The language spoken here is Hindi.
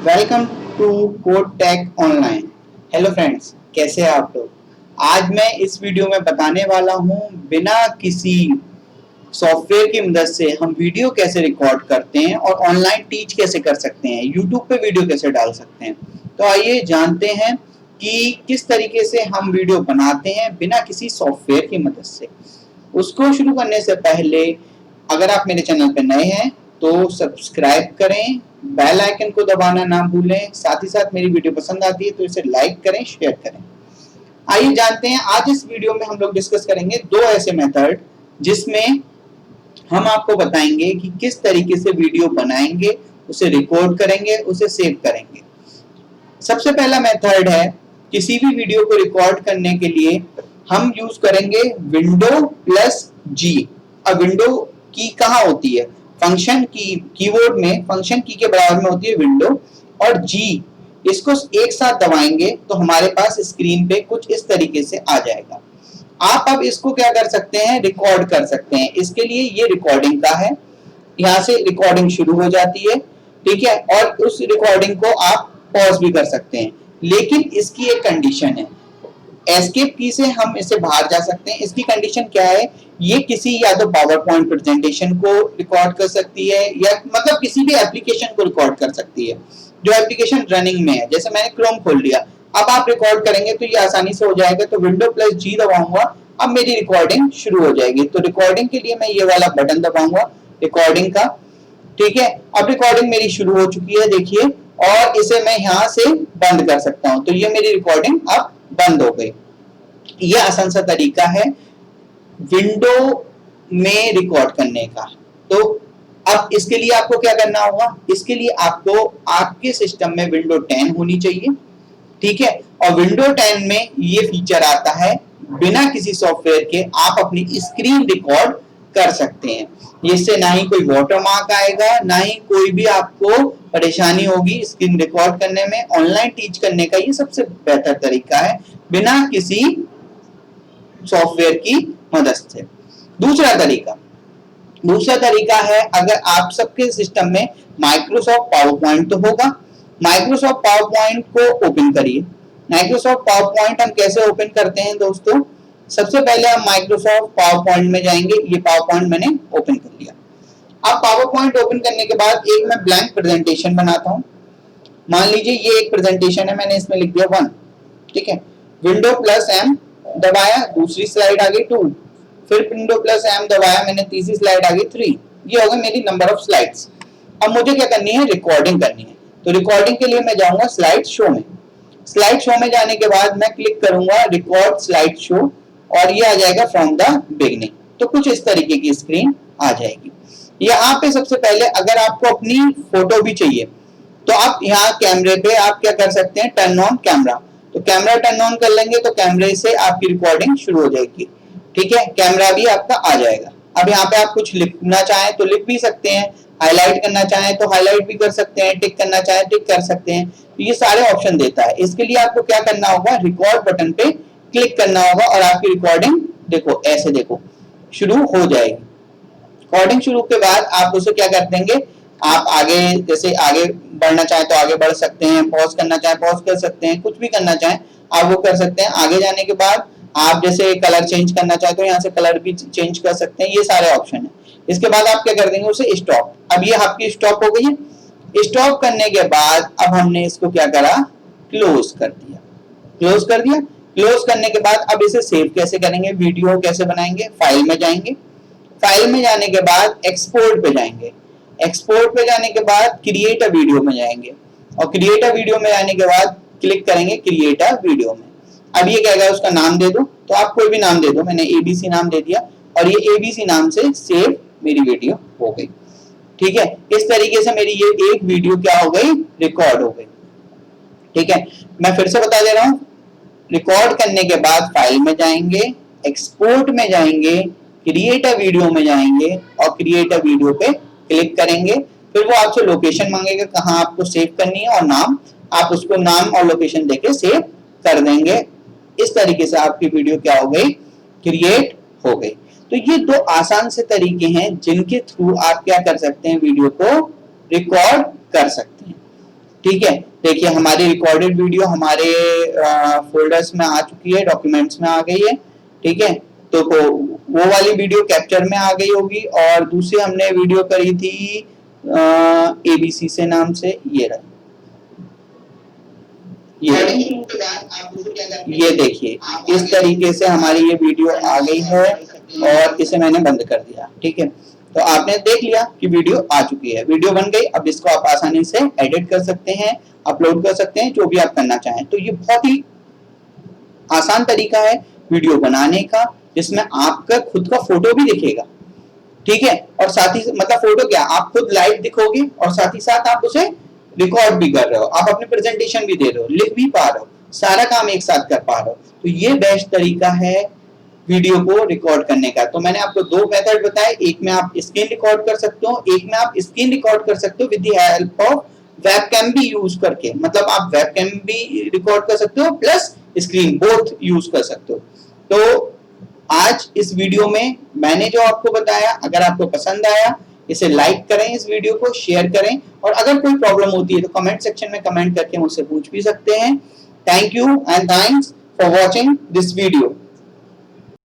Welcome to code tech online. Hello friends, कैसे हैं आप लोग। आज मैं इस वीडियो में बताने वाला हूं बिना किसी सॉफ्टवेयर की मदद से हम वीडियो कैसे रिकॉर्ड करते हैं और ऑनलाइन टीच कैसे कर सकते हैं, यूट्यूब पे वीडियो कैसे डाल सकते हैं। तो आइए जानते हैं कि किस तरीके से हम वीडियो बनाते हैं बिना किसी सॉफ्टवेयर की मदद से। उसको शुरू करने से पहले अगर आप मेरे चैनल पर नए हैं तो सब्सक्राइब करें, बेल आइकन को दबाना ना भूलें। साथ ही साथ मेरी वीडियो पसंद आती है तो इसे लाइक करें, शेयर करें। आइए जानते हैं, आज इस वीडियो में हम लोग डिस्कस करेंगे दो ऐसे मेथड जिसमें हम आपको बताएंगे कि किस तरीके से वीडियो बनाएंगे, उसे रिकॉर्ड करेंगे, उसे सेव करेंगे। सबसे पहला मेथड है, किसी भी वीडियो को रिकॉर्ड करने के लिए हम यूज करेंगे विंडो प्लस जी। अब विंडो की कहाँ होती है, फंक्शन की, कीबोर्ड में फंक्शन की के बराबर में होती है विंडो, और जी इसको एक साथ दबाएंगे तो हमारे पास स्क्रीन पे कुछ इस तरीके से आ जाएगा। आप अब इसको क्या कर सकते हैं, रिकॉर्ड कर सकते हैं। इसके लिए ये रिकॉर्डिंग का है, यहाँ से रिकॉर्डिंग शुरू हो जाती है, ठीक है, और उस रिकॉर्डिंग को आप पॉज भी कर सकते हैं। लेकिन इसकी एक कंडीशन है, एस्केप की से हम इससे बाहर जा सकते हैं। इसकी कंडीशन क्या है, ये किसी या तो पावर पॉइंट प्रेजेंटेशन को रिकॉर्ड कर सकती है या मतलब किसी भी एप्लीकेशन को रिकॉर्ड कर सकती है जो एप्लीकेशन रनिंग में है। जैसे मैंने क्रोम खोल लिया, अब आप रिकॉर्ड करेंगे तो ये आसानी से हो जाएगा। तो विंडो प्लस जी दबाऊंगा, अब मेरी रिकॉर्डिंग शुरू हो जाएगी। तो रिकॉर्डिंग के लिए मैं ये वाला बटन दबाऊंगा रिकॉर्डिंग का, ठीक है। अब रिकॉर्डिंग मेरी शुरू हो चुकी है, देखिए, और इसे मैं यहाँ से बंद कर सकता हूँ। तो ये मेरी रिकॉर्डिंग अब बंद हो गई। यह आसान सा तरीका है विंडो में रिकॉर्ड करने का। तो अब इसके लिए आपको क्या करना होगा, इसके लिए आपको आपके सिस्टम में विंडो 10 होनी चाहिए, ठीक है। और विंडो 10 में ये फीचर आता है, बिना किसी सॉफ्टवेयर के आप अपनी स्क्रीन रिकॉर्ड कर सकते हैं। इससे ना ही कोई वाटरमार्क आएगा, ना ही कोई भी आपको परेशानी होगी स्क्रीन रिकॉर्ड करने में। ऑनलाइन टीच करने का ये सबसे बेहतर तरीका है, बिना किसी सॉफ्टवेयर की मदद से। दूसरा तरीका है, अगर आप सबके सिस्टम में माइक्रोसॉफ्ट पावर पॉइंट तो होगा। माइक्रोसॉफ्ट पावर पॉइंट को ओपन करिए। माइक्रोसॉफ्ट पावर पॉइंट हम कैसे ओपन करते हैं दोस्तों, सबसे पहले हम माइक्रोसॉफ्ट पावर पॉइंट में जाएंगे। ये पावर पॉइंट मैंने ओपन कर लिया। अब पावर पॉइंट ओपन करने के बाद एक मैं ब्लैंक प्रेजेंटेशन बनाता हूं। मान लीजिए ये एक प्रेजेंटेशन है, मैंने इसमें लिख दिया 1, ठीक है। विंडो प्लस एम दबाया, दूसरी स्लाइड आ गई 2, फिर विंडो प्लस एम दबाया मैंने, तीसरी स्लाइड आ गई 3। ये हो गई मेरी नंबर ऑफ स्लाइड्स। अब मुझे क्या करनी है, रिकॉर्डिंग करनी है। तो रिकॉर्डिंग के लिए मैं जाऊंगा स्लाइड शो में। स्लाइड शो में जाने के बाद मैं क्लिक करूंगा रिकॉर्ड स्लाइड शो, और ये आ जाएगा फ्रॉम द बिगिनिंग। तो कुछ इस तरीके की स्क्रीन आ जाएगी। यहाँ पे सबसे पहले अगर आपको अपनी फोटो भी चाहिए तो आप यहाँ कैमरे पे आप क्या कर सकते हैं, टर्न ऑन कैमरा। तो कैमरा टर्न ऑन कर लेंगे तो कैमरे से आपकी रिकॉर्डिंग शुरू हो जाएगी, ठीक है। कैमरा भी आपका आ जाएगा। अब यहाँ पे आप कुछ लिखना चाहें तो लिख भी सकते हैं, हाईलाइट करना चाहें तो हाईलाइट भी कर सकते हैं, टिक करना चाहें टिक कर सकते हैं। तो ये सारे ऑप्शन देता है। इसके लिए आपको क्या करना होगा, रिकॉर्ड बटन पे क्लिक करना होगा और आपकी रिकॉर्डिंग देखो ऐसे देखो शुरू हो जाएगी। रिकॉर्डिंग शुरू के बाद आप उसे क्या कर देंगे, आप आगे जैसे आगे बढ़ना चाहें तो आगे बढ़ सकते हैं, पॉज करना चाहें पॉज कर सकते हैं, कुछ भी करना चाहें आप वो कर सकते हैं। आगे जाने के बाद आप जैसे कलर चेंज करना चाहें तो यहाँ से कलर भी चेंज कर सकते हैं। ये सारे ऑप्शन है। इसके बाद आप क्या कर देंगे, उसे स्टॉप। अब ये आपकी स्टॉप हो गई है। स्टॉप करने के बाद अब हमने इसको क्या करा, क्लोज कर दिया। क्लोज करने के बाद अब इसे सेव कैसे करेंगे, वीडियो कैसे बनाएंगे, फाइल में जाएंगे। फाइल में जाने के बाद एक्सपोर्ट पे जाएंगे। एक्सपोर्ट पे जाने के बाद क्रिएट अ वीडियो में जाएंगे, और क्रिएट अ वीडियो में जाने के बाद क्लिक करेंगे क्रिएट अ वीडियो में। अब ये कहेगा उसका नाम दे दो, तो आप कोई भी नाम दे दो। मैंने एबीसी नाम दे दिया और ये एबीसी नाम से सेव मेरी वीडियो हो गई, ठीक है। इस तरीके से मेरी ये एक वीडियो क्या हो गई, रिकॉर्ड हो गई, ठीक है। मैं फिर से बता दे रहा हूँ, रिकॉर्ड करने के बाद फाइल में जाएंगे, एक्सपोर्ट में जाएंगे, क्रिएट अ वीडियो में जाएंगे और क्रिएट अ वीडियो पे क्लिक करेंगे। फिर वो आपसे लोकेशन मांगेगा कहाँ आपको सेव करनी है और नाम, आप उसको नाम और लोकेशन देके सेव कर देंगे। इस तरीके से आपकी वीडियो क्या हो गई, क्रिएट हो गई। तो ये दो आसान से तरीके हैं जिनके थ्रू आप क्या कर सकते हैं, वीडियो को रिकॉर्ड कर सकते हैं। ठीक है, देखिए हमारी रिकॉर्डेड वीडियो हमारे फोल्डर्स में आ चुकी है, डॉक्यूमेंट्स में आ गई है। ठीक है, तो वो वाली वीडियो कैप्चर में आ गई होगी, और दूसरी हमने वीडियो करी थी ABC से नाम से, ये रहा, ये देखिए इस तरीके से हमारी ये वीडियो आ गई है और इसे मैंने बंद कर दिया। ठीक है, तो आपने देख लिया कि वीडियो आ चुकी है, वीडियो बन गई। अब इसको आप आसानी से एडिट कर सकते हैं, अपलोड कर सकते हैं, जो भी आप करना चाहें। तो ये बहुत ही आसान तरीका है वीडियो बनाने का, जिसमें आपका खुद का फोटो भी दिखेगा। ठीक है, और साथ ही मतलब फोटो क्या, आप खुद लाइव दिखोगे और साथ ही साथ आप उसे रिकॉर्ड भी कर रहे हो, आप अपनी प्रेजेंटेशन भी दे रहे हो, लिख भी पा रहे हो, सारा काम एक साथ कर पा रहे हो। तो ये बेस्ट तरीका है वीडियो को रिकॉर्ड करने का। तो मैंने आपको दो मेथड बताए, एक में आप स्क्रीन रिकॉर्ड कर सकते हो, एक में आप स्क्रीन रिकॉर्ड कर सकते हो with the help of webcam भी यूज करके, मतलब आप वेबकैम भी रिकॉर्ड कर सकते हो प्लस स्क्रीन, बोथ यूज कर सकते हो। तो आज इस वीडियो में मैंने जो आपको बताया, अगर आपको पसंद आया इसे लाइक करें, इस वीडियो को शेयर करें, और अगर कोई प्रॉब्लम होती है तो कमेंट सेक्शन में कमेंट करके मुझसे पूछ भी सकते हैं। Thank you and thanks for watching this video.